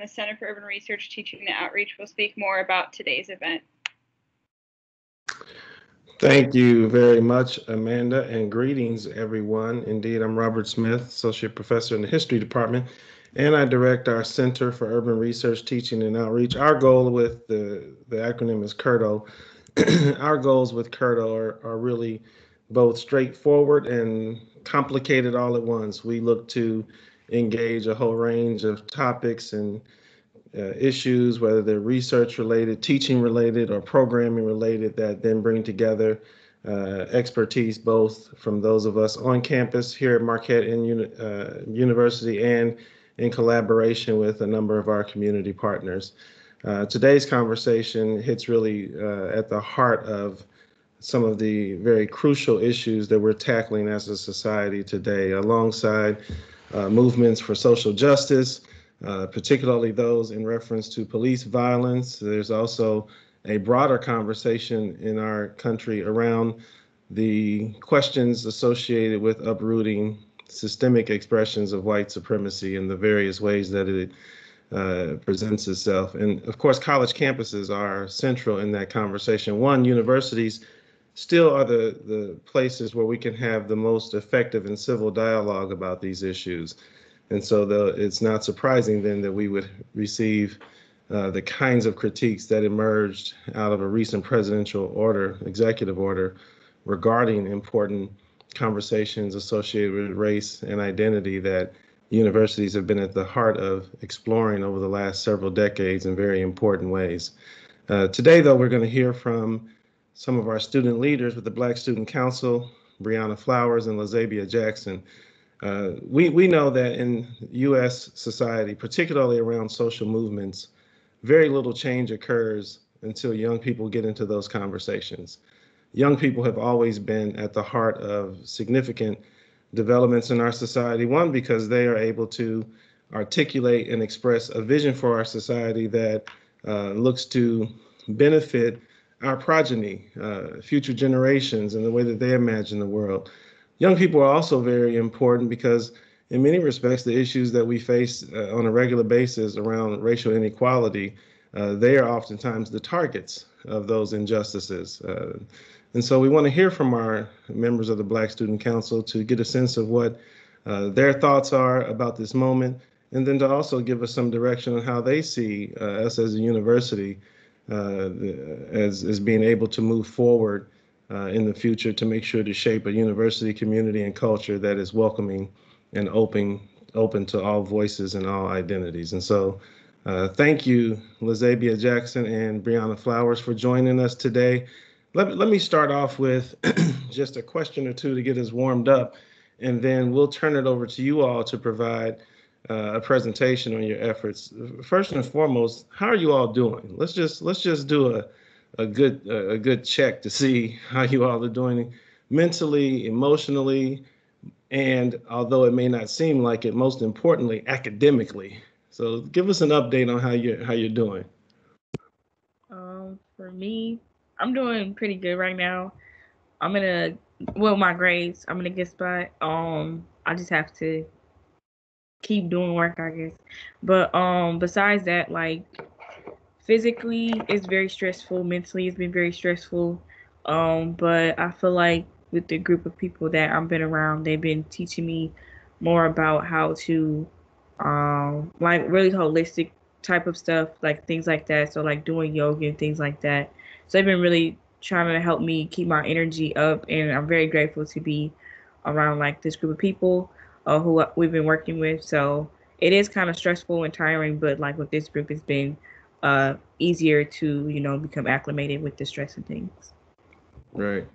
the Center for Urban Research Teaching and Outreach, will speak more about today's event. Thank you very much, Amanda, and greetings, everyone. Indeed, I'm Robert Smith, Associate Professor in the History Department, and I direct our Center for Urban Research, Teaching, and Outreach. Our goal with the acronym is CURTO. Our goals with CURTO are really both straightforward and complicated all at once. We look to engage a whole range of topics and issues, whether they're research related, teaching related, or programming related, that then bring together expertise both from those of us on campus here at Marquette University and in collaboration with a number of our community partners. Today's conversation hits really at the heart of some of the very crucial issues that we're tackling as a society today, alongside movements for social justice, particularly those in reference to police violence. There's also a broader conversation in our country around the questions associated with uprooting systemic expressions of white supremacy and the various ways that it presents itself. And of course, college campuses are central in that conversation. One, universities still are the places where we can have the most effective and civil dialogue about these issues. And so it's not surprising then that we would receive the kinds of critiques that emerged out of a recent presidential order, executive order, regarding important conversations associated with race and identity that universities have been at the heart of exploring over the last several decades in very important ways. Today, though, we're going to hear from some of our student leaders with the Black Student Council, Breanna Flowers and Lazabia Jackson. We know that in U.S. society, particularly around social movements, very little change occurs until young people get into those conversations. Young people have always been at the heart of significant developments in our society. One, because they are able to articulate and express a vision for our society that looks to benefit our progeny, future generations, and the way that they imagine the world. Young people are also very important because in many respects, the issues that we face on a regular basis around racial inequality, they are oftentimes the targets of those injustices. And so we want to hear from our members of the Black Student Council to get a sense of what their thoughts are about this moment, and then to also give us some direction on how they see us as a university as being able to move forward in the future to make sure to shape a university community and culture that is welcoming and open to all voices and all identities. And so thank you, Lazabia Jackson and Breanna Flowers, for joining us today. Let me start off with just a question or two to get us warmed up, and then we'll turn it over to you all to provide a presentation on your efforts. First and foremost, how are you all doing? Let's just do a good check to see how you all are doing mentally, emotionally, and although it may not seem like it, most importantly, academically. So give us an update on how you're doing. For me, I'm doing pretty good right now. My grades, I'm in a good spot. I just have to keep doing work, I guess. But besides that, like physically, it's very stressful. Mentally, it's been very stressful. But I feel like with the group of people that I've been around, they've been teaching me more about how to, like really holistic type of stuff, like things like that. So like doing yoga and things like that. So they've been really trying to help me keep my energy up, and I'm very grateful to be around like this group of people who we've been working with. So it is kind of stressful and tiring, but like with this group, it's been easier to become acclimated with the stress and things. Right.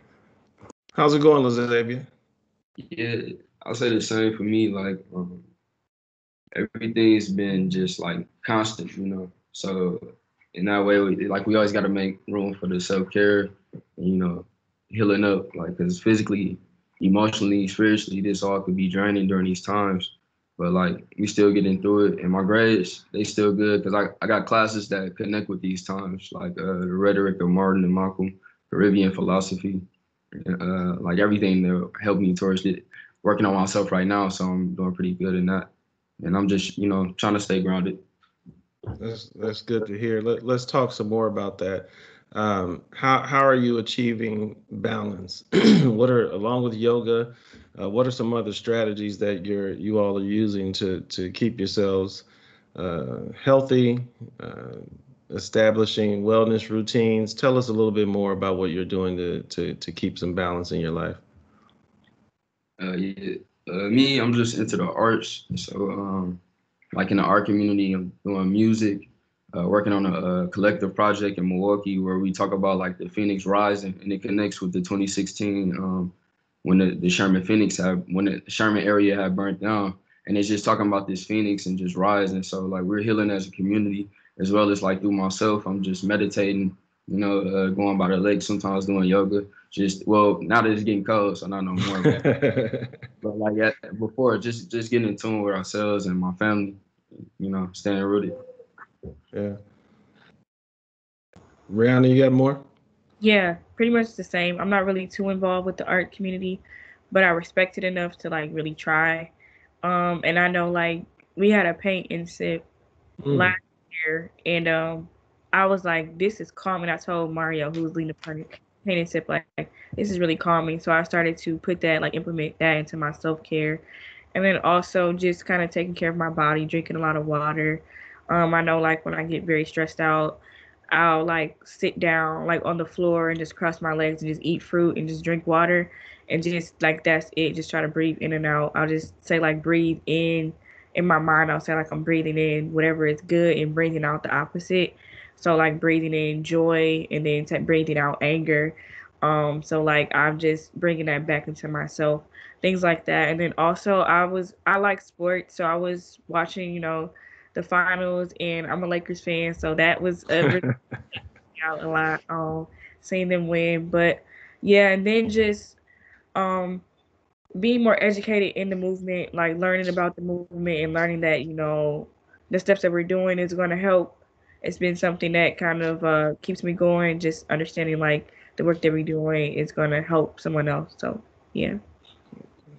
How's it going, Lazabia? Yeah, I'll say the same for me. Like everything's been just like constant. So in that way, we always got to make room for the self-care, healing up, like, because physically, emotionally, spiritually, this all could be draining during these times. But like we still getting through it, and my grades, they still good because I got classes that connect with these times, like the rhetoric of Martin and Malcolm, Caribbean philosophy, like everything that helped me towards it. Working on myself right now, so I'm doing pretty good in that, and I'm just trying to stay grounded. That's good to hear. Let's talk some more about that. How are you achieving balance? What are, along with yoga, what are some other strategies that you all are using to keep yourselves healthy, establishing wellness routines? Tell us a little bit more about what you're doing to keep some balance in your life. Yeah. Me, I'm just into the arts. So, like in the art community, I'm doing music, working on a collective project in Milwaukee where we talk about like the Phoenix Rising, and it connects with the 2016 when the when the Sherman area had burnt down, and it's just talking about this Phoenix and just rising. So like we're healing as a community as well as like through myself. I'm just meditating, going by the lake, sometimes doing yoga. Just well, now that it's getting cold, so not no more. But like before, just getting in tune with ourselves and my family, staying rooted. Yeah. Breanna, you got more? Yeah, pretty much the same. I'm not really too involved with the art community, but I respect it enough to like really try. And I know like we had a paint and sip Mm. last year, and I was like, this is calming. I told Mario, who was leading the paint and sip, like this is really calming. So I started to put that, like implement that into my self-care, and then also just kind of taking care of my body, drinking a lot of water. I know like when I get very stressed out, I'll like sit down like on the floor and just cross my legs and just eat fruit and just drink water, and just like that's it. Just try to breathe in and out. I'll just say like breathe in my mind. I'll say like I'm breathing in whatever is good and breathing out the opposite. So like breathing in joy and then breathing out anger. So like I'm just bringing that back into myself, things like that. And then also I like sports, so I was watching the finals, and I'm a Lakers fan, so that was really out a lot. Seeing them win, but yeah, and then just um being more educated in the movement, like learning about the movement and learning that, the steps that we're doing is going to help. It's been something that kind of keeps me going, just understanding like the work that we're doing is going to help someone else. So, yeah.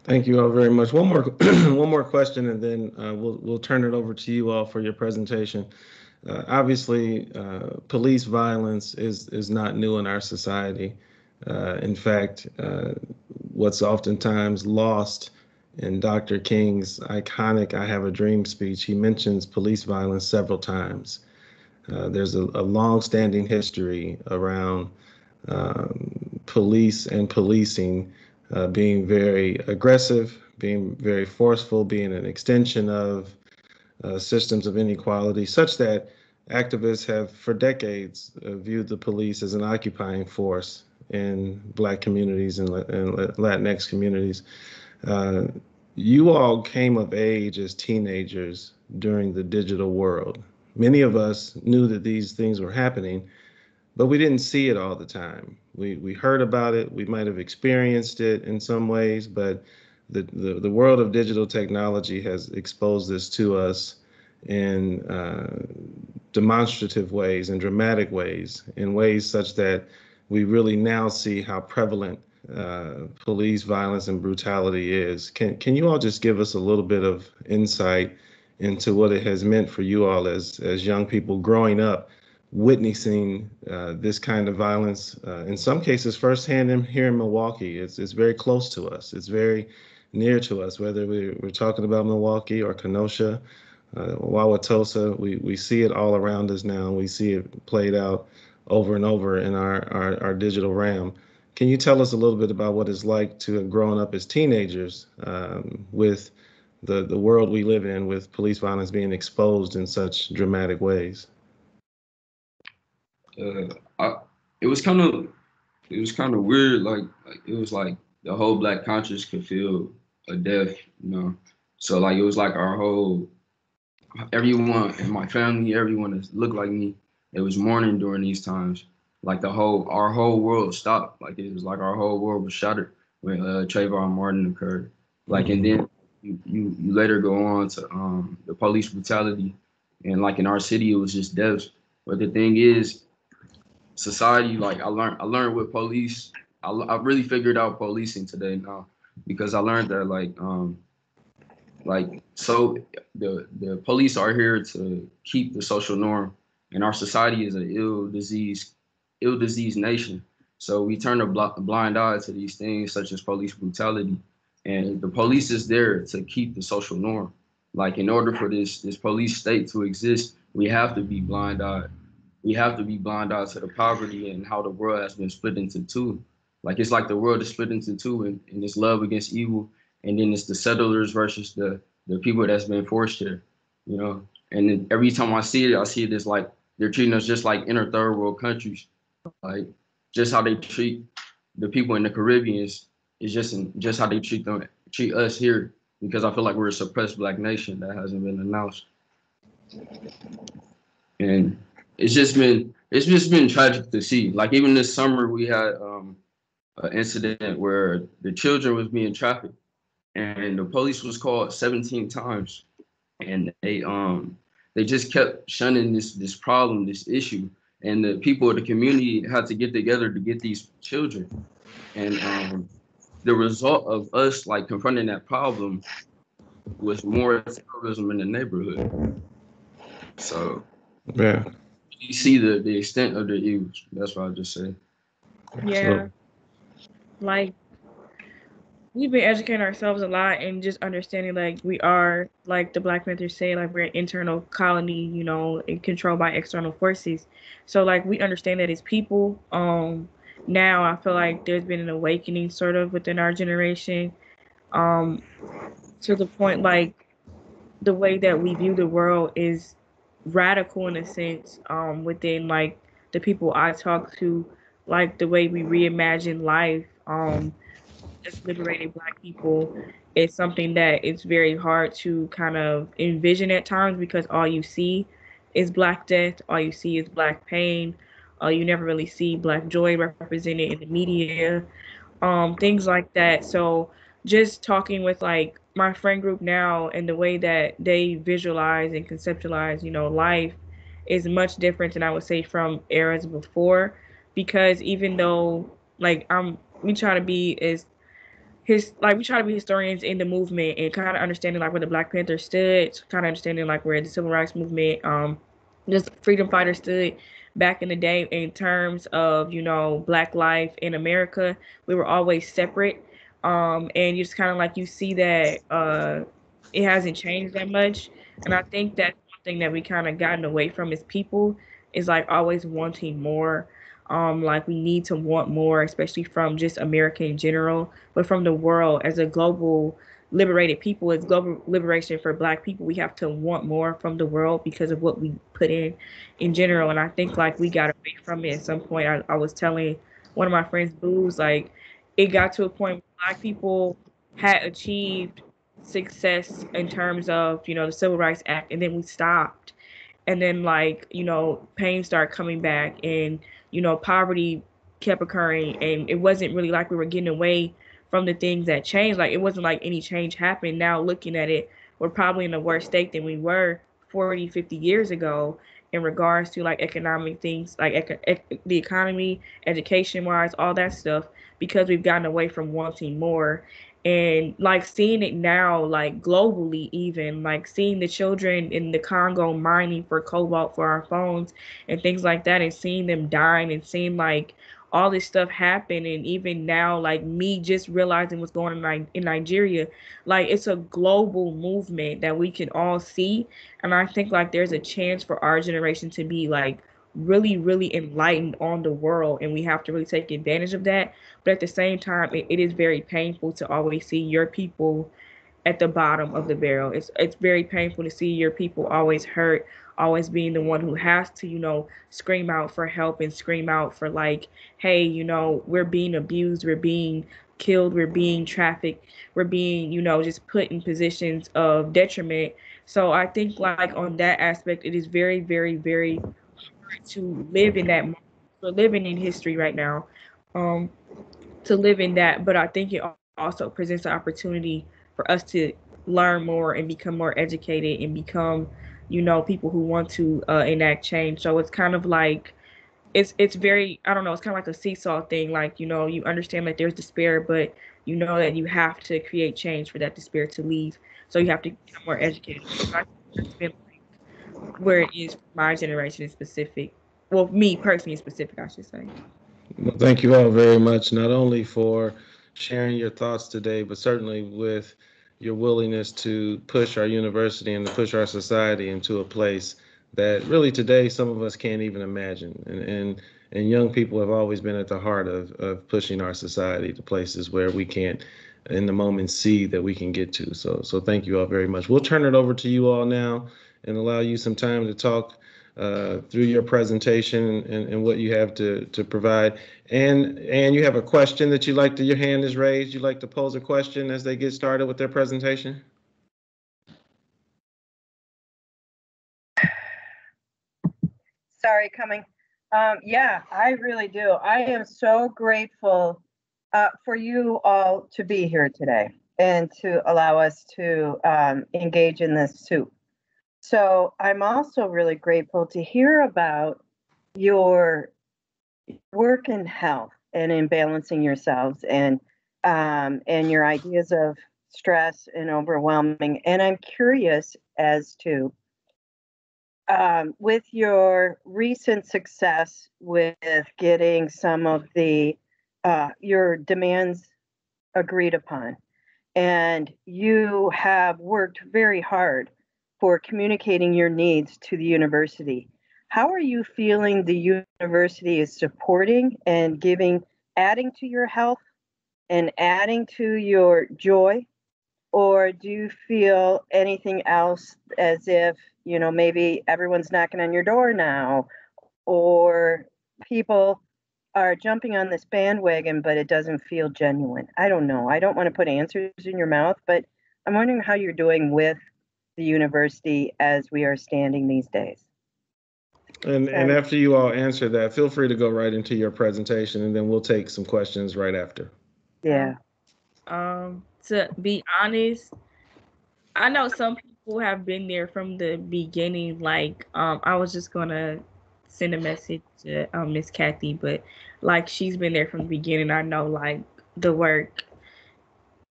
Thank you all very much. One more one more question, and then we'll turn it over to you all for your presentation. Obviously, police violence is not new in our society. In fact, what's oftentimes lost in Dr. King's iconic "I Have a Dream" speech, he mentions police violence several times. There's a long-standing history around police and policing being very aggressive, being very forceful, being an extension of systems of inequality, such that activists have for decades viewed the police as an occupying force in Black communities and Latinx communities. Uh, you all came of age as teenagers during the digital world. Many of us knew that these things were happening, but we didn't see it all the time. We heard about it. We might have experienced it in some ways, but the world of digital technology has exposed this to us in demonstrative ways and dramatic ways, in ways such that we really now see how prevalent police violence and brutality is. Can you all just give us a little bit of insight into what it has meant for you all as young people growing up, witnessing this kind of violence, in some cases firsthand here in Milwaukee? It's very close to us. It's very near to us, whether we're talking about Milwaukee or Kenosha, Wauwatosa. We see it all around us now. We see it played out over and over in our digital realm. Can you tell us a little bit about what it's like to have grown up as teenagers with the world we live in, with police violence being exposed in such dramatic ways? Uh, I, it was kind of weird. Like it was like the whole Black conscious could feel a death, So like it was like everyone in my family, everyone that looked like me, it was mourning during these times. Like our whole world stopped. Like it was like our whole world was shattered when Trayvon Martin occurred. Like and then you later go on to the police brutality, and like in our city it was just deaths. But the thing is, society, like I learned with police. I really figured out policing today now, because I learned that like Like, so the police are here to keep the social norm, and our society is an ill diseased nation. So we turn a blind eye to these things such as police brutality, and the police is there to keep the social norm. Like, in order for this police state to exist, we have to be blind eyed. We have to be blind eyed to the poverty and how the world has been split into two. Like, it's like the world is split into two, and it's love against evil, and then it's the settlers versus the people that's been forced here, you know. And then every time I see it as like they're treating us just like inner third world countries, like just how they treat the people in the Caribbean is just how they treat us here, because I feel like we're a suppressed Black nation that hasn't been announced, and it's just been tragic to see. Like, even this summer we had an incident where the children was being trafficked, and the police was called 17 times, and they just kept shunning this problem, this issue, and the people of the community had to get together to get these children. And the result of us like confronting that problem was more terrorism in the neighborhood. So Yeah. you see the extent of the evils. That's what I just said. Yeah. Like, we've been educating ourselves a lot and just understanding, like, we are, like the Black Panthers say, like, we're an internal colony, you know, and controlled by external forces. So, like, we understand that as people. Now I feel like there's been an awakening sort of within our generation, um, to the point, like, the way that we view the world is radical in a sense, within, like, the people I talk to, like, the way we reimagine life, as liberated Black people is something that it's very hard to kind of envision at times, because all you see is Black death, all you see is Black pain, you never really see Black joy represented in the media, things like that. So just talking with, like, my friend group now, and the way that they visualize and conceptualize, you know, life is much different than I would say from eras before, because even though, like, we try to be as we try to be historians in the movement and kind of understanding, like, where the Black Panther stood, kind of understanding, like, where the civil rights movement, just freedom fighters stood back in the day in terms of, you know, Black life in America. We were always separate, and you just kind of, like, you see that it hasn't changed that much, and I think that's one thing that we kind of gotten away from as people, is, like, always wanting more. Like, we need to want more, especially from just America in general, but from the world as a global liberated people, as global liberation for Black people, we have to want more from the world because of what we put in general. And I think, like, we got away from it at some point. I was telling one of my friends, Booze, like, it got to a point where Black people had achieved success in terms of, you know, the Civil Rights Act, and then we stopped. And then, like, you know, pain started coming back, and, you know, poverty kept occurring, and it wasn't really like we were getting away from the things that changed. Like, it wasn't like any change happened. Now looking at it, we're probably in a worse state than we were 40, 50 years ago in regards to, like, economic things, like the economy, education wise, all that stuff, because we've gotten away from wanting more. And, like, seeing it now, like, globally, even like seeing the children in the Congo mining for cobalt for our phones and things like that, and seeing them dying, and seeing, like, all this stuff happen. And even now, like, me just realizing what's going on in Nigeria, like, it's a global movement that we can all see. And I think, like, there's a chance for our generation to be, like, really, really enlightened on the world, and we have to really take advantage of that. But at the same time, it is very painful to always see your people at the bottom of the barrel. It's very painful to see your people always hurt, always being the one who has to, you know, scream out for help and scream out for, like, hey, you know, we're being abused, we're being killed, we're being trafficked, we're being, you know, just put in positions of detriment. So I think, like, on that aspect, it is very, very, very hard to live in that moment. We're living in history right now. Um, to live in that, but I think it also presents an opportunity for us to learn more and become more educated and become, you know, people who want to enact change. So it's kind of like, it's very, I don't know, it's kind of like a seesaw thing. Like, you know, you understand that there's despair, but you know that you have to create change for that despair to leave. So you have to become more educated. So I think that's been like where it is for my generation in specific. Well, me personally in specific, I should say. Well, thank you all very much, not only for sharing your thoughts today, but certainly with your willingness to push our university and to push our society into a place that really today some of us can't even imagine. And young people have always been at the heart of pushing our society to places where we can't in the moment see that we can get to. So thank you all very much. We'll turn it over to you all now and allow you some time to talk through your presentation and what you have to provide. And you have a question that you'd like to, your hand is raised. You'd like to pose a question as they get started with their presentation? Sorry, coming. Yeah, I really do. I am so grateful for you all to be here today and to allow us to engage in this soup. So I'm also really grateful to hear about your work in health and in balancing yourselves and your ideas of stress and overwhelming. And I'm curious as to with your recent success with getting some of the your demands agreed upon, and you have worked very hard for communicating your needs to the university. How are you feeling the university is supporting and giving, adding to your health and adding to your joy? Or do you feel anything else as if, you know, maybe everyone's knocking on your door now, or people are jumping on this bandwagon, but it doesn't feel genuine? I don't know. I don't want to put answers in your mouth, but I'm wondering how you're doing with the university as we are standing these days. And after you all answer that, feel free to go right into your presentation, and then we'll take some questions right after. Yeah. To be honest, I know some people have been there from the beginning. Like, I was just gonna send a message to Miss Kathy, but like she's been there from the beginning. I know like the work.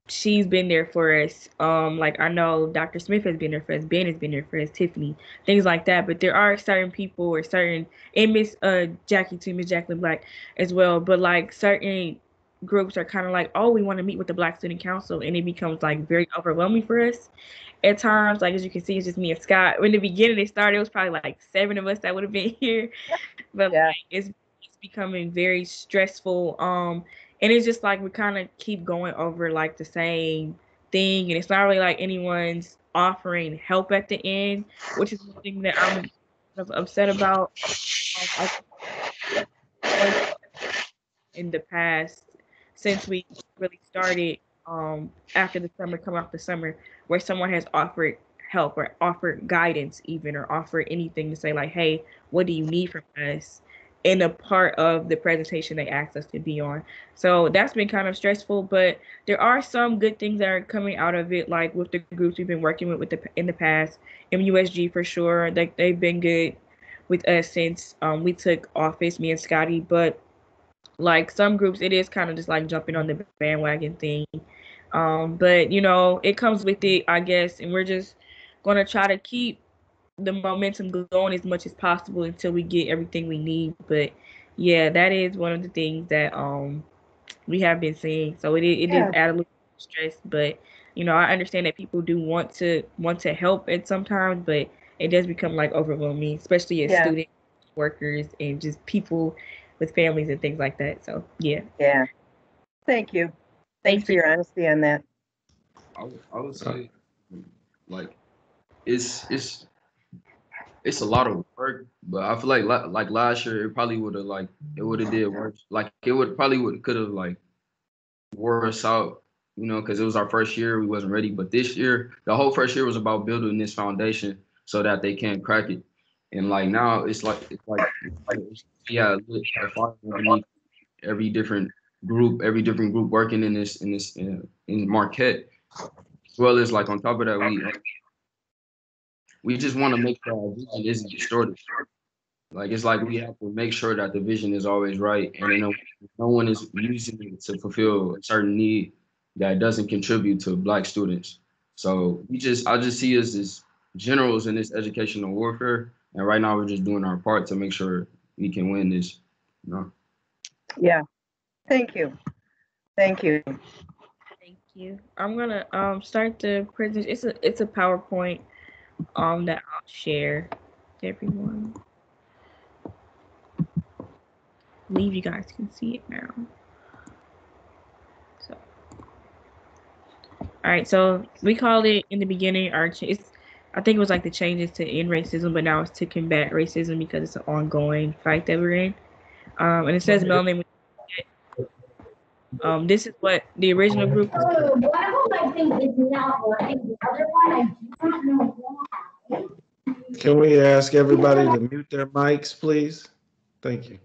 She's been there for us. Like I know Dr. Smith has been there for us, Ben has been there for us, Tiffany, things like that. But there are certain people or certain, and Miss Jackie too, Miss Jacqueline Black as well. But like certain groups are kind of like, oh, we want to meet with the Black Student Council, and it becomes like very overwhelming for us at times. Like as you can see, it's just me and Scott. When the beginning it started, it was probably like 7 of us that would have been here, but Yeah. like, it's becoming very stressful. And it's just like we kind of keep going over like the same thing, and it's not really like anyone's offering help at the end, which is one thing that I'm kind of upset about. In the past, since we really started after the summer, coming off the summer, where someone has offered help or offered guidance even, or offered anything to say like, hey, what do you need from us, in a part of the presentation they asked us to be on. So that's been kind of stressful, but there are some good things that are coming out of it, like with the groups we've been working with in the past. MUSG for sure, they've been good with us since we took office, me and Scotty. But like some groups, it is kind of just like jumping on the bandwagon thing. But you know, it comes with it, I guess, and we're just gonna try to keep the momentum going as much as possible until we get everything we need. But yeah, that is one of the things that we have been seeing. So it is add a little stress, but you know, I understand that people do want to help at sometimes, but it does become like overwhelming, especially as students, workers, and just people with families and things like that. So yeah. Yeah. Thank you. Thanks for your honesty on that. I would say, like, it's a lot of work, but I feel like last year it probably would have did worse. Like it could have like wore us out, you know, because it was our first year, we wasn't ready. But this year, the whole first year was about building this foundation so that they can't crack it. And like now, it's like yeah, underneath every different group working in Marquette, as well as like on top of that, we just want to make sure our vision isn't distorted. Like it's like we have to make sure that the vision is always right, and no one is using it to fulfill a certain need. that doesn't contribute to Black students. So I just see us as generals in this educational warfare, and right now we're just doing our part to make sure we can win this. You know? Yeah. Thank you. Thank you. Thank you. I'm gonna start the presentation. It's a PowerPoint that I'll share to everyone. I believe you guys can see it now. So, all right. So we called it in the beginning. I think it was like the changes to end racism, but now it's to combat racism because it's an ongoing fight that we're in. And it says melanin. This is what the original group. One of them I think is not working. The other one I do not know why. Can we ask everybody to mute their mics, please? Thank you.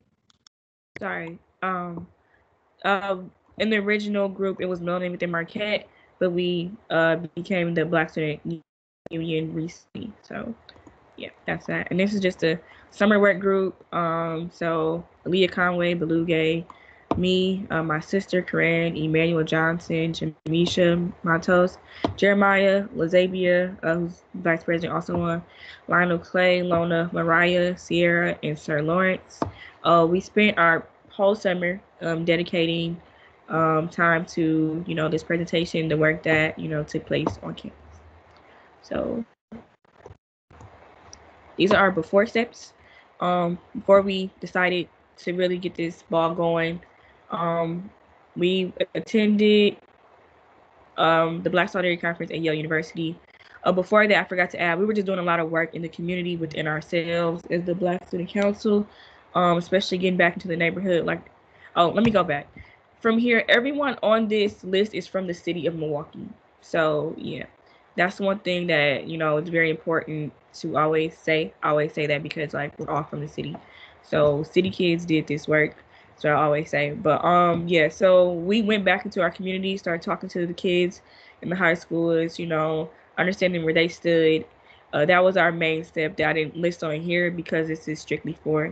Sorry. In the original group, it was melanin within Marquette, but we became the Black Student Union recently. So, yeah, that's that. And this is just a summer work group. So Leah Conway, Beluga, me, my sister Corinne, Emmanuel Johnson, Jamisha Matos, Jeremiah, Lazabia, who's vice president, also on Lionel Clay, Lona, Mariah, Sierra, and Sir Lawrence. We spent our whole summer dedicating time to this presentation, the work that took place on campus. So these are our before steps. Before we decided to really get this ball going, we attended the Black Solidarity Conference at Yale University. Before that, I forgot to add, we were just doing a lot of work in the community within ourselves as the Black Student Council, especially getting back into the neighborhood. Let me go back. From here, everyone on this list is from the city of Milwaukee. So yeah, that's one thing that is very important to always say. I always say that because we're all from the city. So city kids did this work. So I always say. But yeah, so we went back into our community, started talking to the kids and the high schoolers, understanding where they stood. That was our main step that I didn't list on here because this is strictly for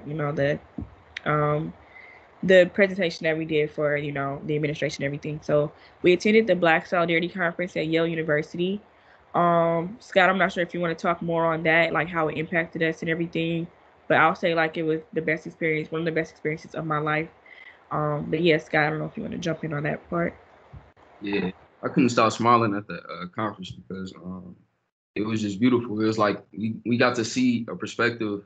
the presentation that we did for the administration and everything. So we attended the Black Solidarity Conference at Yale University. Scott, I'm not sure if you want to talk more on that, how it impacted us and everything, but I'll say it was the best experience, one of the best experiences of my life. But yeah, Scott, I don't know if you want to jump in on that part. Yeah, I couldn't stop smiling at the conference because it was just beautiful. It was like we got to see a perspective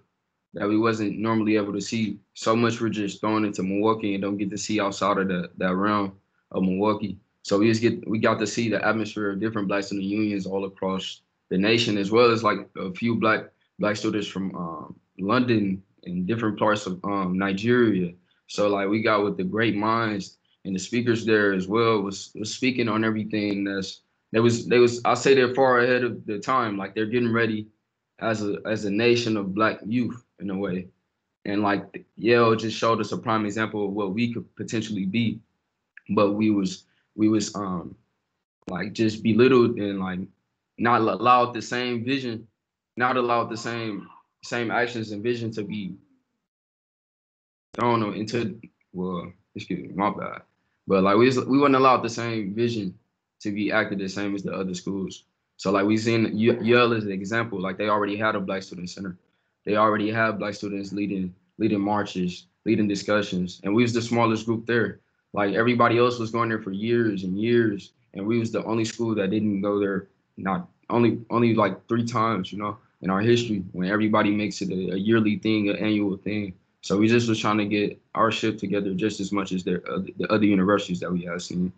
that we wasn't normally able to see. So much we're just thrown into Milwaukee and don't get to see outside of that realm of Milwaukee. So we got to see the atmosphere of different Black student unions all across the nation, as well as a few black students from London and different parts of Nigeria. So we got with the great minds, and the speakers there as well was speaking on everything they was I say they're far ahead of the time. They're getting ready as a nation of Black youth in a way. And Yale just showed us a prime example of what we could potentially be. But we was just belittled and not allowed the same vision, not allowed the same actions and vision to be thrown into, well, excuse me, my bad. But we weren't allowed the same vision to be acted the same as the other schools. So we seen Yale as an example. They already had a Black Student Center. They already had Black students leading marches, leading discussions, and we was the smallest group there. Everybody else was going there for years and years, and we was the only school that didn't go there, not only 3 times, in our history, when everybody makes it a yearly thing, an annual thing. So we just was trying to get our ship together just as much as the other universities that we have seen.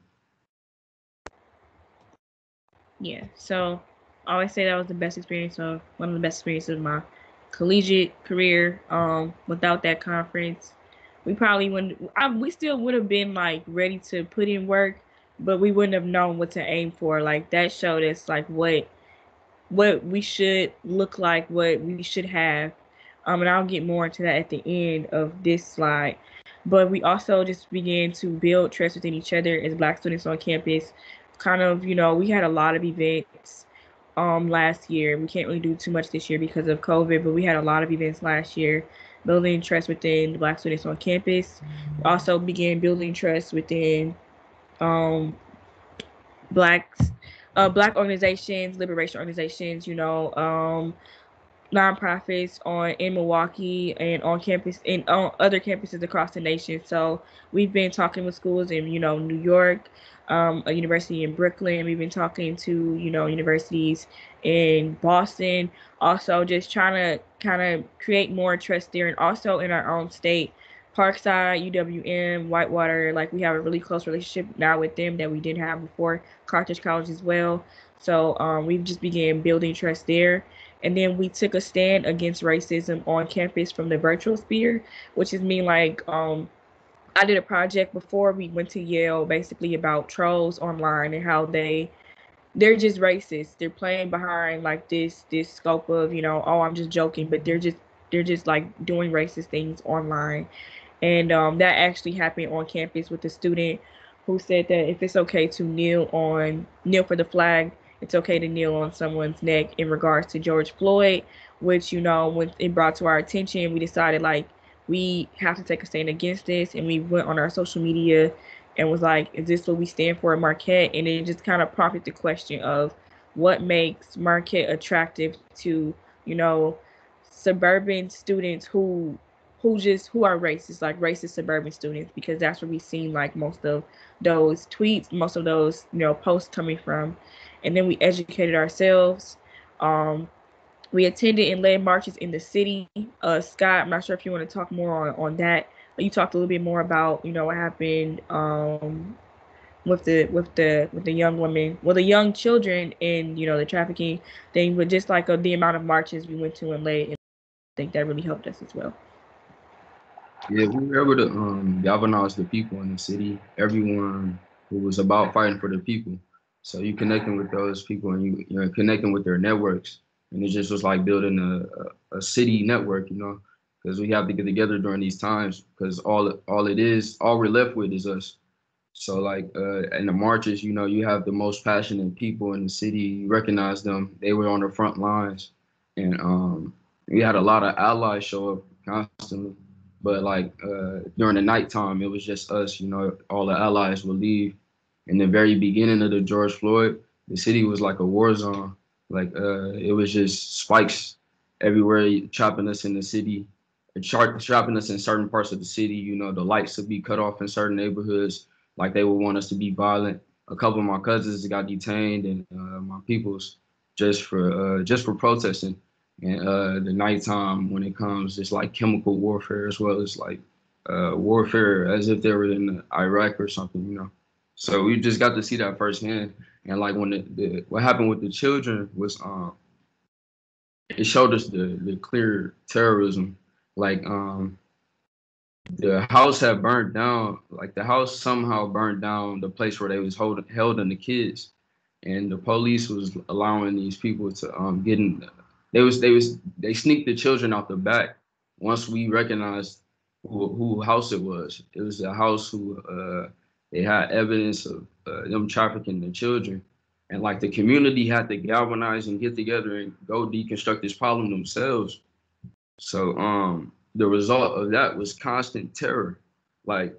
Yeah, so I always say that was the best experience one of the best experiences of my collegiate career. Without that conference, we probably wouldn't. We still would have been ready to put in work, but we wouldn't have known what to aim for. That showed us what we should look like, what we should have. And I'll get more into that at the end of this slide. But we also just began to build trust within each other as Black students on campus. We had a lot of events last year. We can't really do too much this year because of COVID, but we had a lot of events last year, building trust within the Black students on campus. We also began building trust within blacks, black organizations, liberation organizations, nonprofits in Milwaukee and on campus and on other campuses across the nation. So we've been talking with schools in New York, a university in Brooklyn. We've been talking to universities in Boston. Also, just trying to kind of create more trust there, and also in our own state. Parkside, UWM, Whitewater, like we have a really close relationship now with them that we didn't have before. Carthage College as well. So we've just began building trust there. And then we took a stand against racism on campus from the virtual sphere, which is mean like I did a project before we went to Yale basically about trolls online and how they're just racist. They're playing behind like this scope of, oh, I'm just joking, but they're just like doing racist things online. And that actually happened on campus with a student who said that if it's okay to kneel for the flag, it's okay to kneel on someone's neck in regards to George Floyd, which, when it brought to our attention, we decided like we have to take a stand against this. And we went on our social media and was like, is this what we stand for at Marquette? And it just kind of prompted the question of what makes Marquette attractive to, suburban students who are racist, like racist suburban students, because that's where we've seen like most of those tweets, most of those, posts coming from. And then we educated ourselves. We attended and led marches in the city. Scott, I'm not sure if you want to talk more on that, but you talked a little bit more about, what happened with the young women, well, the young children, and the trafficking thing, but just like the amount of marches we went to and led, and I think that really helped us as well. Yeah, we were able to galvanize the people in the city, everyone who was about fighting for the people. So you connecting with those people, and you're connecting with their networks. And it just was like building a city network, because we have to get together during these times, because all we're left with is us. So like in the marches, you have the most passionate people in the city. You recognize them. They were on the front lines. And we had a lot of allies show up constantly. But like during the nighttime, it was just us, all the allies would leave. In the very beginning of the George Floyd, the city was like a war zone. Like it was just spikes everywhere, chopping us in the city, chopping us in certain parts of the city. The lights would be cut off in certain neighborhoods. Like they would want us to be violent. A couple of my cousins got detained, and my peoples just for protesting. And the nighttime, when it comes, it's like chemical warfare as well as like warfare as if they were in Iraq or something. So we just got to see that firsthand. And like when what happened with the children was it showed us the clear terrorism. Like the house had burned down. Like the house somehow burned down the place where they was held the kids, and the police was allowing these people to get in. They sneaked the children out the back. Once we recognized who house it was a house who they had evidence of them trafficking the children, and like the community had to galvanize and get together and go deconstruct this problem themselves. So the result of that was constant terror. Like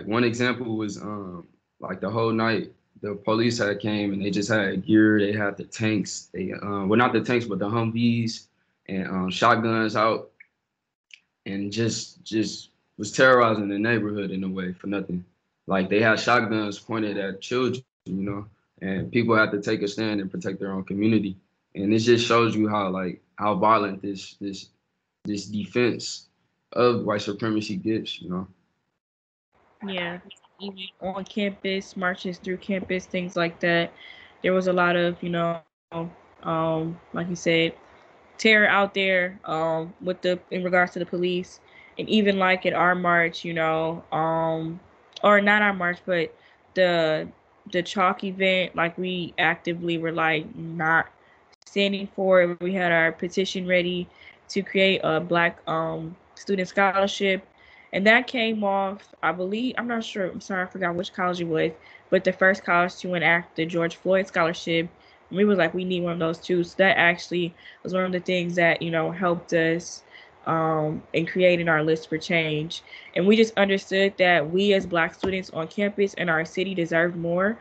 one example was like the whole night the police had came and they just had gear. They had the tanks. They well, not the tanks, but the Humvees and shotguns out, and just was terrorizing the neighborhood in a way for nothing. Like they had shotguns pointed at children, and people had to take a stand and protect their own community. And it just shows you how violent this defense of white supremacy gets. Yeah, even on campus, marches through campus, things like that. There was a lot of, like you said, terror out there in regards to the police. And even like at our march, or not our march, but the chalk event, like we actively were like not standing for it. We had our petition ready to create a Black student scholarship, and that came off, I believe, I'm not sure, I'm sorry, I forgot which college it was, but the first college to enact the George Floyd scholarship. And we was like, we need one of those too. So that actually was one of the things that helped us and creating our list for change. And we just understood that we as Black students on campus in our city deserved more.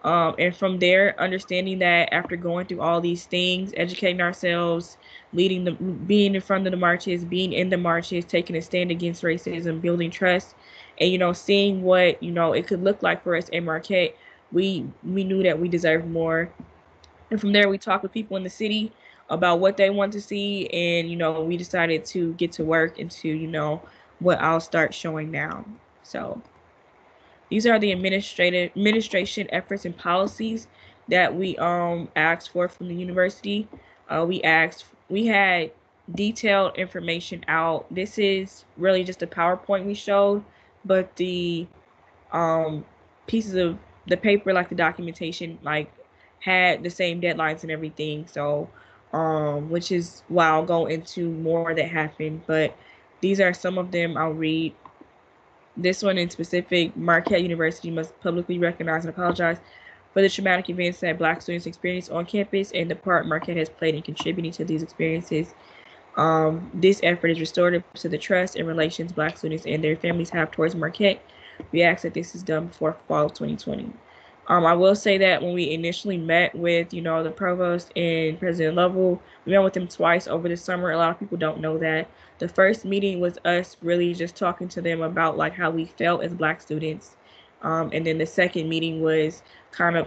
And from there, understanding that after going through all these things, educating ourselves, being in front of the marches, being in the marches, taking a stand against racism, building trust, and seeing what it could look like for us in Marquette, we knew that we deserved more. And from there, we talked with people in the city about what they want to see, and we decided to get to work into what I'll start showing now. So these are the administration efforts and policies that we asked for from the university. We had detailed information out. This is really just a PowerPoint we showed, but the pieces of the paper, like the documentation, like had the same deadlines and everything. So which is why I'll go into more that happened, but these are some of them. I'll read. This one in specific: Marquette University must publicly recognize and apologize for the traumatic events that Black students experience on campus and the part Marquette has played in contributing to these experiences. This effort is restorative to the trust and relations Black students and their families have towards Marquette. We ask that this is done before fall of 2020. I will say that when we initially met with, the provost and President Lovell, we met with them twice over the summer. A lot of people don't know that. The first meeting was us really just talking to them about like how we felt as Black students. And then the second meeting was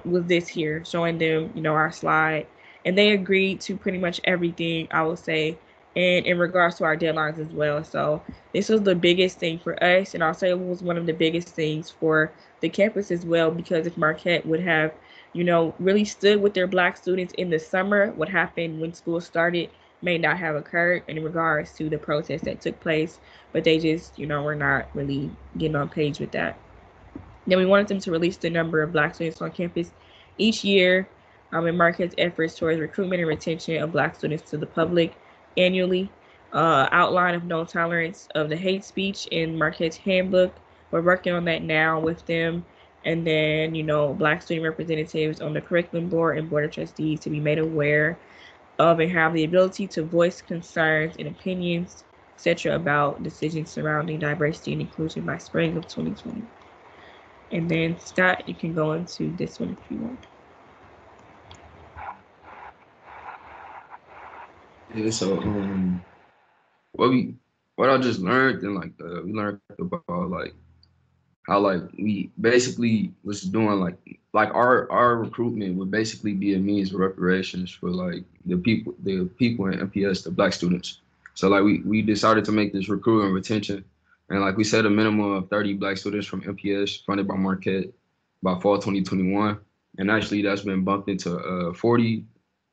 with this here, showing them, our slide. And they agreed to pretty much everything, I would say, and in regards to our deadlines as well. So this was the biggest thing for us, and I'll say it was one of the biggest things for the campus as well, because if Marquette would have, really stood with their Black students in the summer, what happened when school started may not have occurred in regards to the protests that took place, but they just, were not really getting on page with that. Then we wanted them to release the number of Black students on campus each year, in Marquette's efforts towards recruitment and retention of Black students to the public annually. Outline of no tolerance of the hate speech in Marquette's handbook. We're working on that now with them. And then, Black student representatives on the curriculum board and board of trustees to be made aware of and have the ability to voice concerns and opinions, etc., about decisions surrounding diversity and inclusion by spring of 2020. And then Scott, you can go into this one if you want. Yeah, so what I just learned, and like we learned about like how like we basically was doing like our recruitment would basically be a means of reparations for like the people in MPS, the Black students. So like we decided to make this recruit and retention, and like we set a minimum of 30 Black students from MPS funded by Marquette by fall 2021, and actually that's been bumped into 40,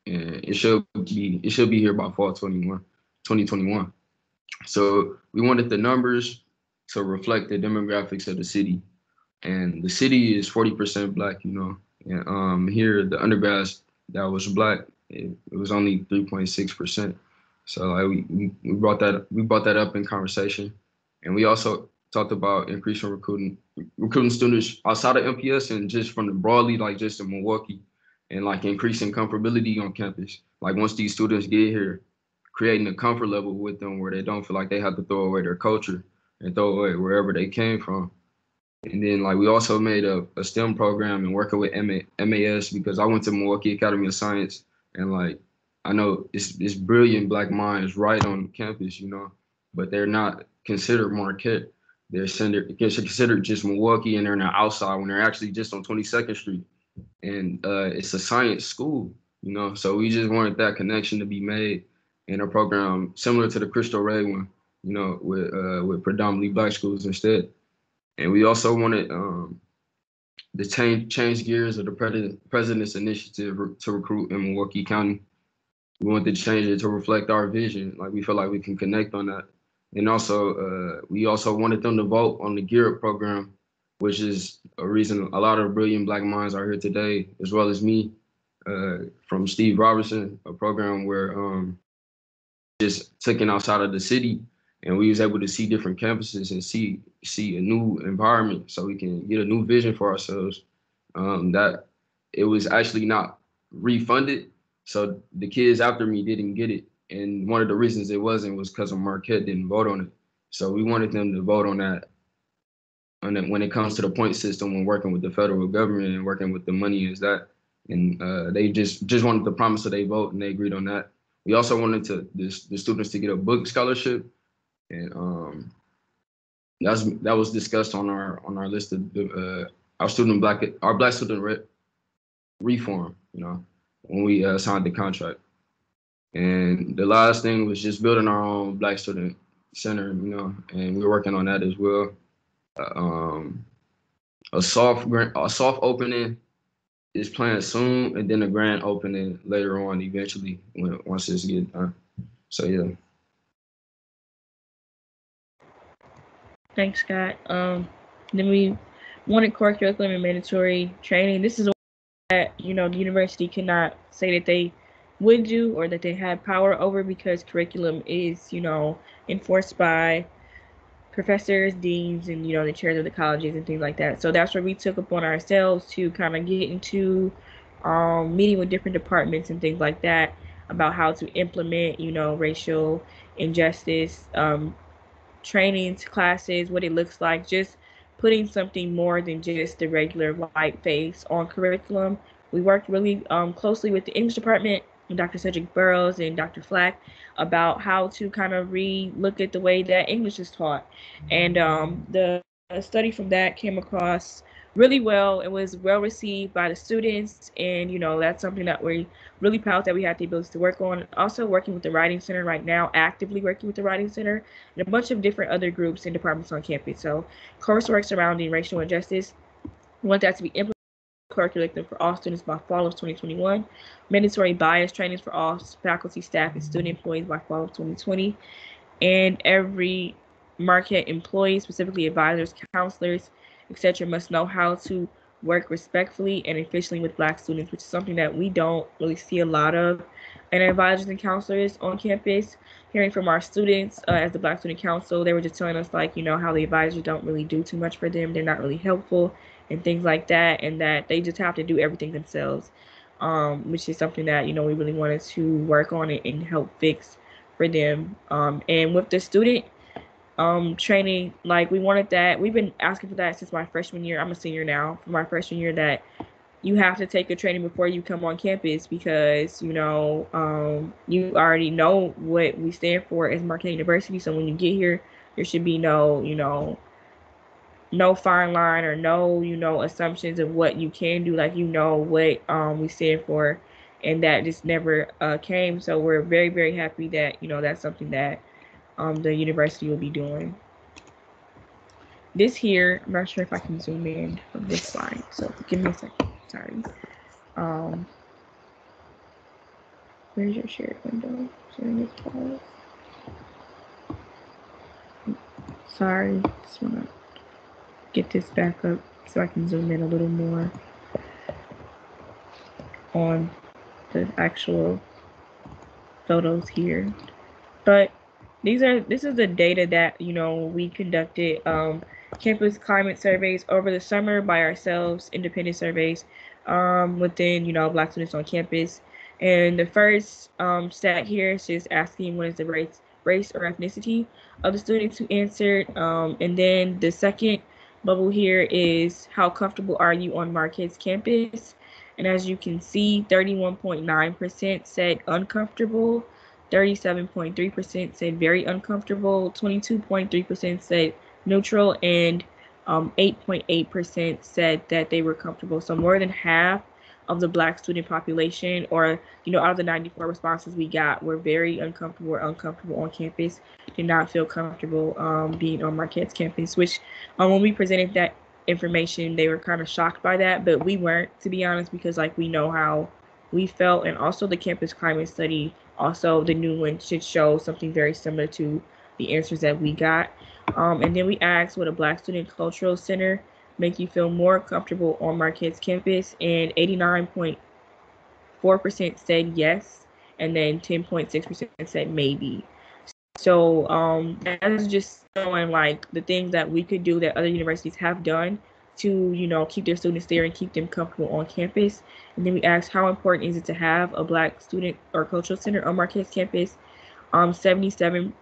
and it should be here by fall 2021. So we wanted the numbers to reflect the demographics of the city, and the city is 40% Black, and here the undergrads that was Black, it was only 3.6%. So like we brought that up in conversation, and we also talked about increasing recruiting students outside of MPS and just from the broadly, like just in Milwaukee, and like increasing comfortability on campus. Like once these students get here, creating a comfort level with them where they don't feel like they have to throw away their culture and throw away wherever they came from. And then like we also made a STEM program and working with MAS, because I went to Milwaukee Academy of Science, and like I know it's brilliant Black minds right on campus, but they're not considered Marquette. They're considered just Milwaukee, and they're not outside when they're actually just on 22nd Street. And it's a science school, so we just wanted that connection to be made in a program similar to the Cristo Rey one, with predominantly Black schools instead. And we also wanted to change gears of the president's initiative to recruit in Milwaukee County. We wanted to change it to reflect our vision. Like we feel like we can connect on that. And also, we also wanted them to vote on the Gear Up program, which is a reason a lot of brilliant Black minds are here today, as well as me, from Steve Robertson, a program where just taken outside of the city, and we was able to see different campuses and see a new environment, so we can get a new vision for ourselves. That it was actually not refunded, so the kids after me didn't get it. And one of the reasons it wasn't was because of Marquette didn't vote on it. So we wanted them to vote on that. And then when it comes to the point system, when working with the federal government and working with the money is that, and they just wanted the promise of their vote, and they agreed on that. We also wanted the students to get a book scholarship, and that was discussed on our list of our black student reform, you know, when we signed the contract. And the last thing was just building our own Black Student Center, you know, and we're working on that as well. A soft opening is planned soon, and then a grand opening later on, eventually, once this gets done. So yeah. Thanks, Scott. Then we wanted core curriculum and mandatory training. This is that, you know, the university cannot say that they would do or that they had power over, because curriculum is, you know, enforced by professors, deans, and, you know, the chairs of the colleges and things like that. So that's where we took upon ourselves to kind of get into meeting with different departments and things like that about how to implement, you know, racial injustice trainings, classes, what it looks like, just putting something more than just the regular white face on curriculum. We worked really closely with the English department, Dr. Cedric Burrows and Dr. Flack, about how to kind of re-look at the way that English is taught. And the study from that came across really well. It was well received by the students, and, you know, that's something that we're really proud that we had the ability to work on. Also working with the Writing Center right now, actively working with the Writing Center and a bunch of different other groups and departments on campus. So coursework surrounding racial injustice, we want that to be implemented curriculum for all students by fall of 2021. Mandatory bias trainings for all faculty, staff, and student employees by fall of 2020. And every Marquette employee, specifically advisors, counselors, etc., must know how to work respectfully and efficiently with Black students, which is something that we don't really see a lot of. And advisors and counselors on campus, hearing from our students as the Black Student Council, they were just telling us, like, you know, how the advisors don't really do too much for them. They're not really helpful and things like that, and that they just have to do everything themselves, which is something that, you know, we really wanted to work on it and help fix for them. And with the student training, like, we wanted that. We've been asking for that since my freshman year. I'm a senior now. For my freshman year, that you have to take a training before you come on campus, because, you know, you already know what we stand for as Marquette University. So when you get here, there should be no, you know, no fine line or no, you know, assumptions of what you can do. Like, you know what we stand for, and that just never came. So we're very, very happy that, you know, that's something that the university will be doing. This here, I'm not sure if I can zoom in from this slide, so give me a second. Sorry. Where's your shared window? Sharing this file. Sorry, just wanna get this back up so I can zoom in a little more on the actual photos here. But this is the data that, you know, we conducted campus climate surveys over the summer by ourselves, independent surveys within, you know, Black students on campus. And the first stat here is just asking what is the race or ethnicity of the students who answered. And then the second bubble here is how comfortable are you on Marquette's campus? And as you can see, 31.9% said uncomfortable, 37.3% said very uncomfortable, 22.3% said neutral, and 8.8% said that they were comfortable. So more than half of the Black student population, or, you know, out of the 94 responses we got, were very uncomfortable or uncomfortable on campus, did not feel comfortable being on Marquette's campus, which when we presented that information, they were kind of shocked by that, but we weren't, to be honest, because, like, we know how we felt. And also the campus climate study, also the new one, should show something very similar to the answers that we got. And then we asked, would a Black Student Cultural Center make you feel more comfortable on Marquette's campus? And 89.4% said yes, and then 10.6% said maybe. So that's just showing, like, the things that we could do that other universities have done to, you know, keep their students there and keep them comfortable on campus. And then we asked, how important is it to have a Black student or cultural center on Marquette's campus? 77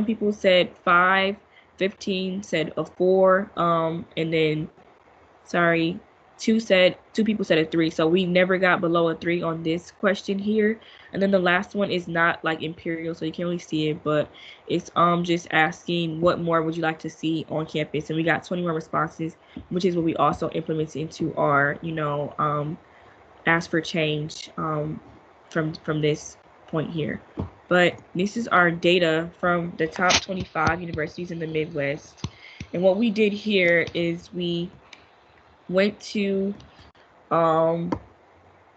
people said 5, 15 said a 4, and then, sorry, two people said a 3. So we never got below a 3 on this question here. And then the last one is not like imperial, so you can't really see it, but it's just asking what more would you like to see on campus. And we got 21 responses, which is what we also implemented into our, ask for change from this point here. But this is our data from the top 25 universities in the Midwest. And what we did here is we went to,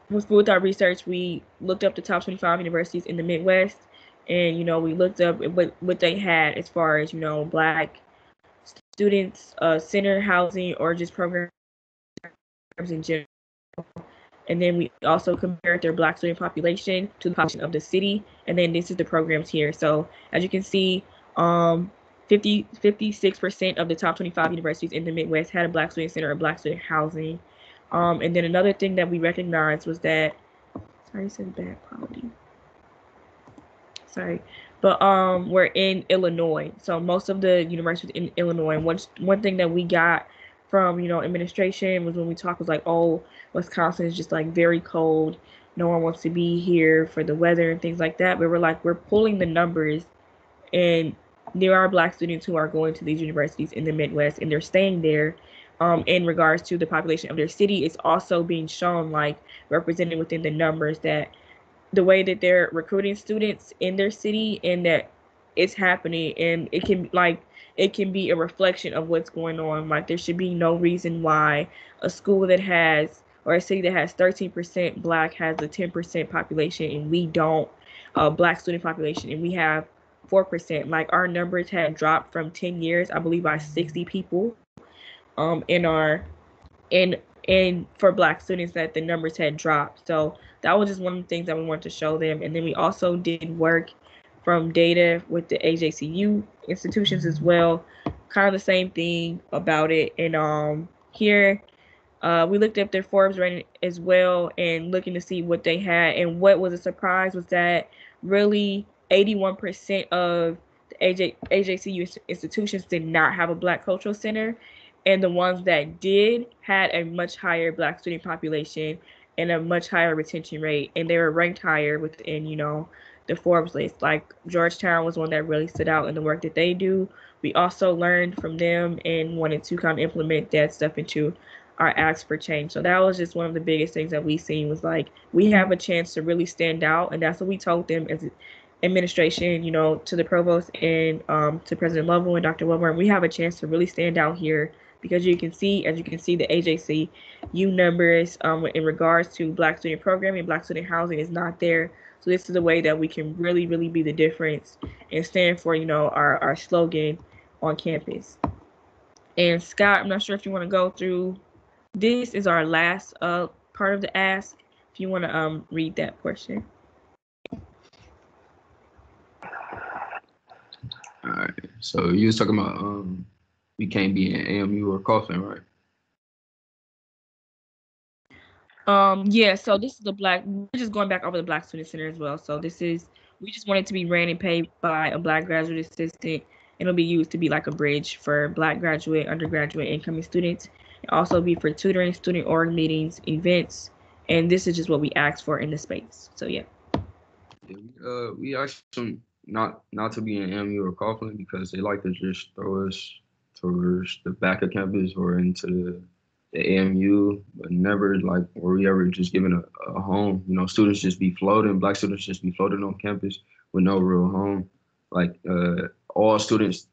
with our research, we looked up the top 25 universities in the Midwest, and, we looked up what they had as far as, Black students, center housing, or just programs in general. And then we also compared their Black student population to the population of the city. And then this is the programs here. So as you can see, 56% of the top 25 universities in the Midwest had a Black student center or Black student housing. And then another thing that we recognized was that, sorry, I said bad quality. Sorry, but we're in Illinois. So most of the universities in Illinois. One thing that we got from administration was when we talked was like, oh, Wisconsin is just like very cold. No one wants to be here for the weather and things like that. But we're pulling the numbers, and there are Black students who are going to these universities in the Midwest, and they're staying there. In regards to the population of their city, it's also being shown, like represented within the numbers, that the way that they're recruiting students in their city, and that it's happening, and it can be a reflection of what's going on. Like, there should be no reason why a school that has, or a city that has 13% Black has a 10% population, and we don't, Black student population, and we have 4%. Like, our numbers had dropped from 10 years, I believe, by 60 people, and for Black students, that the numbers had dropped. So that was just one of the things that we wanted to show them. And then we also did work from data with the AJCU institutions as well, kind of the same thing about it. And here we looked up their Forbes rating as well, and looking to see what they had. And what was a surprise was that really 81% of the AJCU institutions did not have a Black cultural center, and the ones that did had a much higher Black student population and a much higher retention rate, and they were ranked higher within, the Forbes list. Like, Georgetown was one that really stood out in the work that they do. We also learned from them and wanted to kind of implement that stuff into our acts for change. So that was just one of the biggest things that we seen, was like, we have a chance to really stand out, and that's what we told them as administration, to the provost and to President Lovell and Dr. Wilburn. We have a chance to really stand out here, because as you can see, the AJCU numbers in regards to Black student programming, Black student housing is not there. So this is a way that we can really, really be the difference and stand for, our slogan on campus. And Scott, I'm not sure if you want to go through. This is our last part of the ask. If you want to read that portion. All right. So you was talking about we can't be in AMU or Coughlin, right? Yeah, so this is we're just going back over the Black Student Center as well. So we just want it to be ran and paid by a Black graduate assistant. It'll be used to be like a bridge for Black graduate, undergraduate, incoming students. And also be for tutoring, student org meetings, events. And this is just what we asked for in the space. So yeah. We asked them not to be in AMU or Coughlin, because they like to just throw us towards the back of campus or into the AMU, but never like were we ever just given a home. Students just be floating, Black students just be floating on campus with no real home. Like all Black students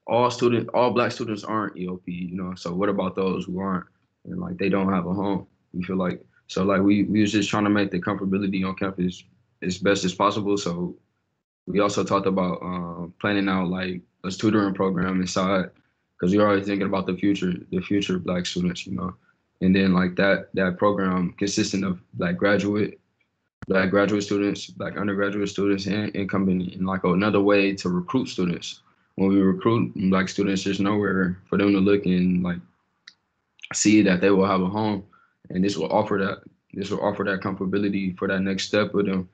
aren't EOP, so what about those who aren't? And like, they don't have a home. We feel like, so like we was just trying to make the comfortability on campus as best as possible. So we also talked about planning out like a tutoring program inside, because we're always thinking about the future of Black students, and then like that program consisting of Black graduate students, Black undergraduate students, and incoming, and like another way to recruit students. When we recruit Black students, there's nowhere for them to look and like see that they will have a home, and this will offer that comfortability for that next step with them,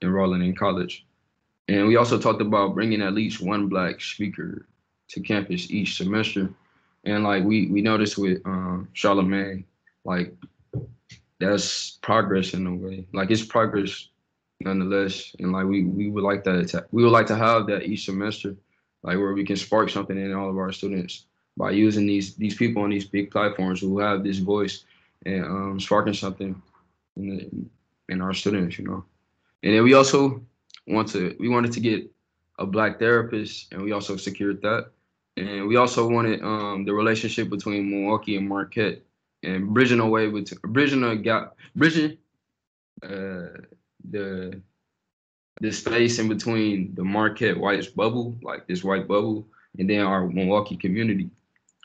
enrolling in college. And we also talked about bringing at least one Black speaker to campus each semester. And like we noticed with Charlemagne, like that's progress in a way. Like it's progress nonetheless. And like we would like we would like to have that each semester, like where we can spark something in all of our students by using these people on these big platforms who have this voice and sparking something in our students, you know. And then we also wanted to get a Black therapist, and we also secured that. And we also wanted the relationship between Milwaukee and Marquette, and bridging a gap, bridging the space in between the Marquette white bubble, like this white bubble, and then our Milwaukee community.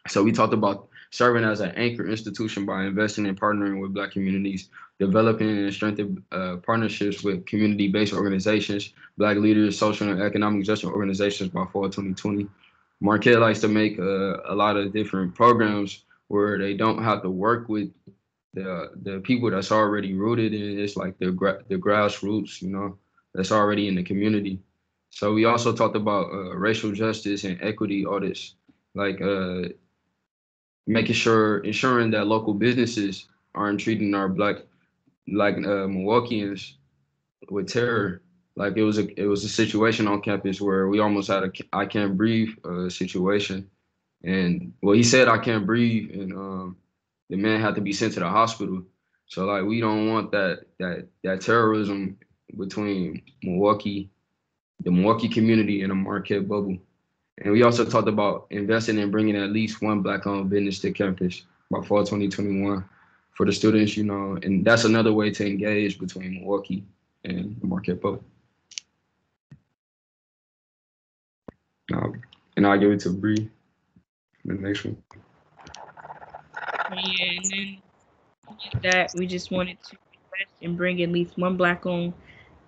So we talked about serving as an anchor institution by investing and partnering with Black communities, developing and strengthening partnerships with community-based organizations, Black leaders, social and economic justice organizations by fall 2020. Marquette likes to make a lot of different programs where they don't have to work with the people that's already rooted in it's like the grassroots, you know, that's already in the community. So we also talked about racial justice and equity audits, like ensuring that local businesses aren't treating our Black Milwaukeeans with terror. Like it was a situation on campus where we almost had a I can't breathe situation, and well, he said I can't breathe, and the man had to be sent to the hospital. So like we don't want that terrorism between the Milwaukee community and the Marquette bubble. And we also talked about investing in bringing at least one Black-owned business to campus by fall 2021 for the students, you know, and that's another way to engage between Milwaukee and the Marquette bubble. And I'll give it to Bree, the next one. Yeah, and then with that, we just wanted to invest and bring at least one Black-owned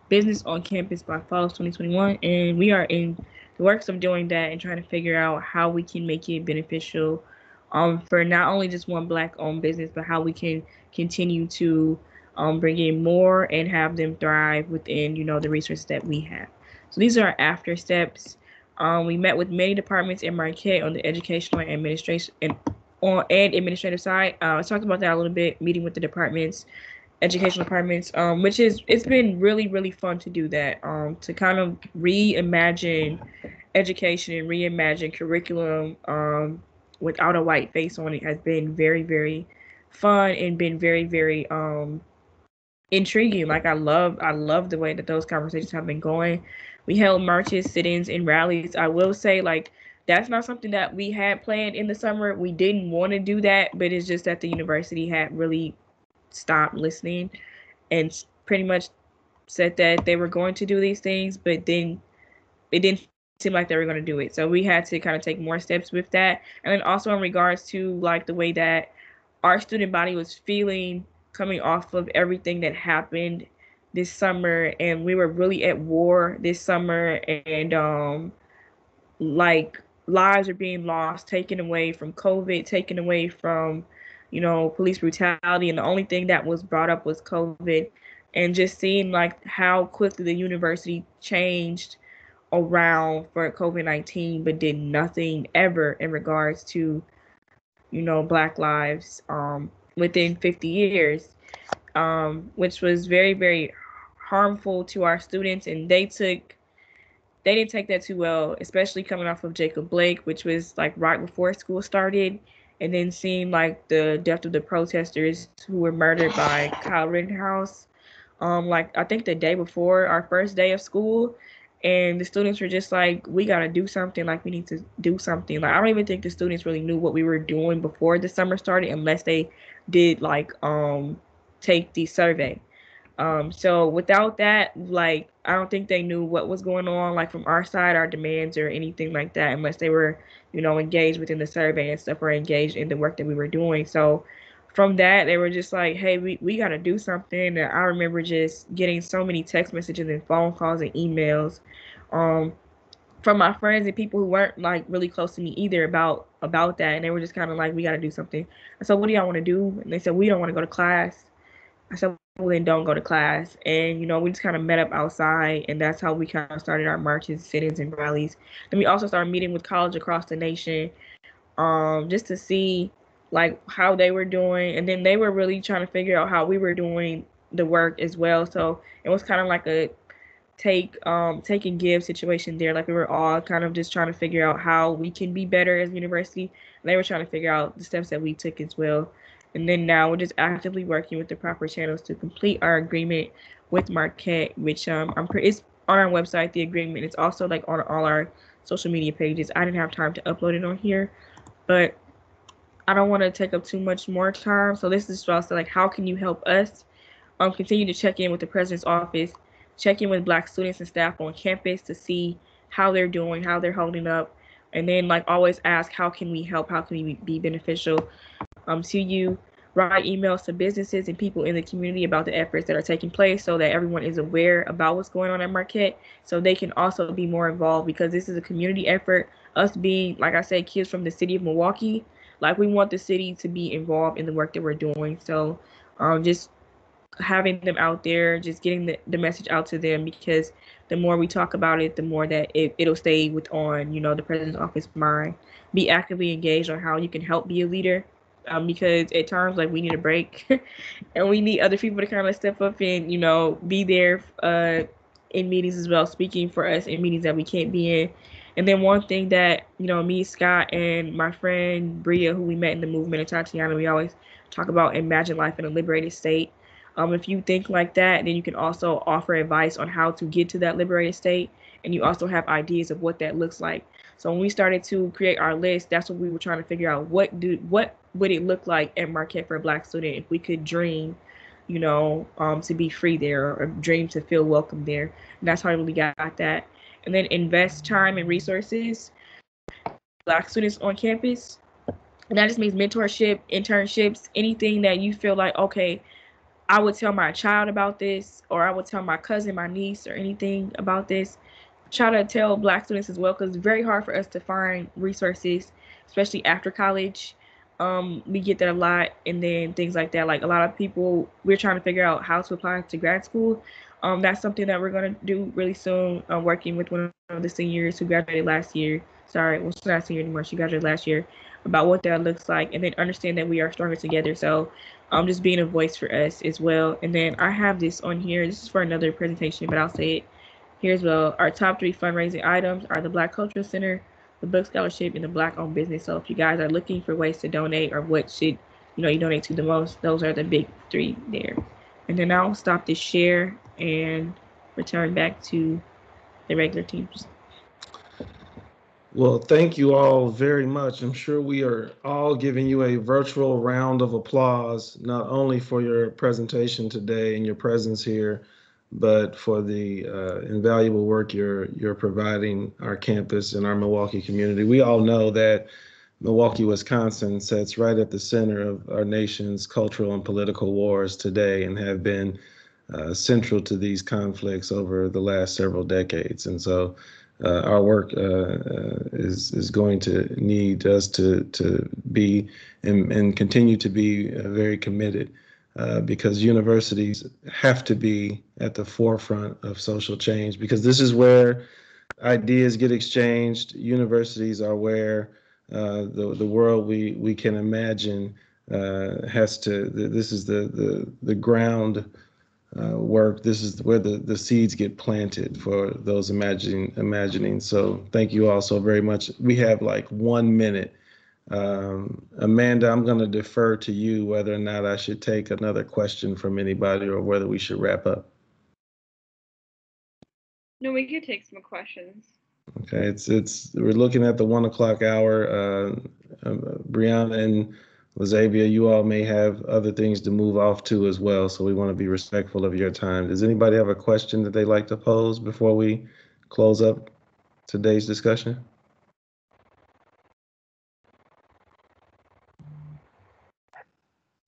business on campus by fall of 2021, and we are in the works of doing that and trying to figure out how we can make it beneficial for not only just one Black-owned business, but how we can continue to bring in more and have them thrive within, you know, the resources that we have. So these are our after steps. We met with many departments in Marquette on the educational and administration and administrative side. I talked about that a little bit, meeting with the departments, educational departments, which it's been really, really fun to do that, to kind of reimagine education and reimagine curriculum without a white face on it has been very, very fun and been very, very intriguing. Like I love the way that those conversations have been going. We held marches, sit-ins, and rallies. I will say, like, that's not something that we had planned in the summer. We didn't want to do that, but it's just that the university had really stopped listening and pretty much said that they were going to do these things, but then it didn't seem like they were going to do it. So we had to kind of take more steps with that. And then also in regards to like the way that our student body was feeling coming off of everything that happened this summer, and we were really at war this summer, and like lives are being lost, taken away from COVID, taken away from, you know, police brutality, and the only thing that was brought up was COVID, and just seeing like how quickly the university changed around for COVID-19, but did nothing ever in regards to, you know, Black lives within 50 years, which was very, very harmful to our students, and they didn't take that too well, especially coming off of Jacob Blake, which was like right before school started, and then seeing like the death of the protesters who were murdered by Kyle Rittenhouse, like I think the day before our first day of school, and the students were just like, we gotta do something, like we need to do something. Like I don't even think the students really knew what we were doing before the summer started, unless they did like take the survey. So without that, like I don't think they knew what was going on, like from our side, our demands or anything like that, unless they were, you know, engaged within the survey and stuff, or engaged in the work that we were doing. So from that, they were just like, hey, we got to do something. And I remember just getting so many text messages and phone calls and emails from my friends and people who weren't like really close to me either about that. And they were just kind of like, we got to do something. And so what do y'all want to do? And they said, we don't want to go to class. I said, well, then don't go to class. And, we just kind of met up outside, and that's how we kind of started our marches, sit-ins, and rallies. And we also started meeting with colleges across the nation, just to see, like, how they were doing. And then they were really trying to figure out how we were doing the work as well. So it was kind of like a take and give situation there. Like, we were all kind of just trying to figure out how we can be better as a university, and they were trying to figure out the steps that we took as well. And then now we're just actively working with the proper channels to complete our agreement with Marquette, which it's on our website, the agreement. It's also like on all our social media pages. I didn't have time to upload it on here, but I don't want to take up too much more time. So this is also like, how can you help us? Continue to check in with the president's office, check in with Black students and staff on campus to see how they're doing, how they're holding up, and then like always ask, how can we help? How can we be beneficial to you? Write emails to businesses and people in the community about the efforts that are taking place so that everyone is aware about what's going on at Marquette, so they can also be more involved, because this is a community effort. Us being, like I said, kids from the city of Milwaukee, like, we want the city to be involved in the work that we're doing. So just having them out there, just getting the message out to them, because the more we talk about it, the more that it'll stay on, the president's office mind. Be actively engaged on how you can help be a leader, because at times, like, we need a break and we need other people to kind of step up and, be there in meetings as well, speaking for us in meetings that we can't be in. And then one thing that, me, Scott, and my friend Bria, who we met in the movement, and Tatiana, we always talk about imagine life in a liberated state. If you think like that, then you can also offer advice on how to get to that liberated state, and you also have ideas of what that looks like. So when we started to create our list, that's what we were trying to figure out. What would it look like at Marquette for a Black student if we could dream, to be free there, or dream to feel welcome there? And that's how we got that. And then invest time and resources, Black students on campus. And that just means mentorship, internships, anything that you feel like, okay, I would tell my child about this, or I would tell my cousin, my niece, or anything about this. Try to tell Black students as well, because it's very hard for us to find resources, especially after college. We get that a lot, and then things like that. Like, a lot of people, we're trying to figure out how to apply to grad school. That's something that we're going to do really soon, working with one of the seniors who graduated last year. Sorry, well, she's not a senior anymore. She graduated last year, about what that looks like, and then understand that we are stronger together. So just being a voice for us as well. And then I have this on here. This is for another presentation, but I'll say it here as well. Our top 3 fundraising items are the Black Cultural Center, the Book Scholarship, and the Black-owned business. So if you guys are looking for ways to donate, or what should you donate to the most, those are the big 3 there. And then I'll stop this share and return back to the regular teams. Well, thank you all very much. I'm sure we are all giving you a virtual round of applause, not only for your presentation today and your presence here, but for the invaluable work you're providing our campus and our Milwaukee community. We all know that Milwaukee, Wisconsin sits right at the center of our nation's cultural and political wars today, and have been central to these conflicts over the last several decades. And so our work is going to need us to be and continue to be very committed, because universities have to be at the forefront of social change, because this is where ideas get exchanged. Universities are where the world we can imagine has to. This is the ground work. This is where the seeds get planted for those imagining. So thank you all so very much. We have like 1 minute. Amanda, I'm going to defer to you whether or not I should take another question from anybody, or whether we should wrap up. No, we could take some questions. Okay, we're looking at the 1 o'clock hour. Breanna and Lazabia, you all may have other things to move off to as well, so we want to be respectful of your time. Does anybody have a question that they'd like to pose before we close up today's discussion?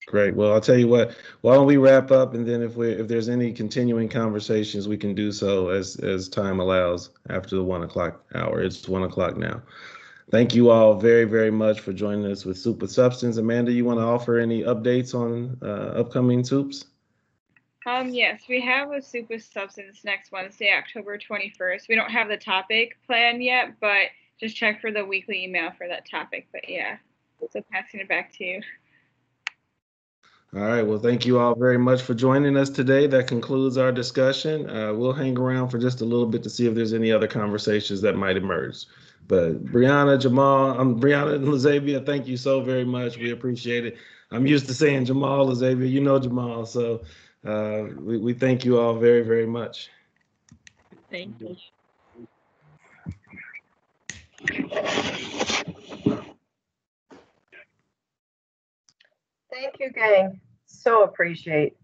Great. Well, I'll tell you what, why don't we wrap up, and then if there's any continuing conversations, we can do so as time allows after the 1 o'clock hour. It's 1 o'clock now. Thank you all very, very much for joining us with Soup with Substance. Amanda, you want to offer any updates on upcoming soups? Yes, we have a soup with substance next Wednesday, October 21st. We don't have the topic planned yet, but just check for the weekly email for that topic. But yeah, so passing it back to you. All right. Well, thank you all very much for joining us today. That concludes our discussion. We'll hang around for just a little bit to see if there's any other conversations that might emerge. But Breanna, Jamal, Breanna and Lazabia, thank you so very much. We appreciate it. I'm used to saying Jamal, Lazabia, you know Jamal. So we thank you all very, very much. Thank you. Thank you, gang. So appreciate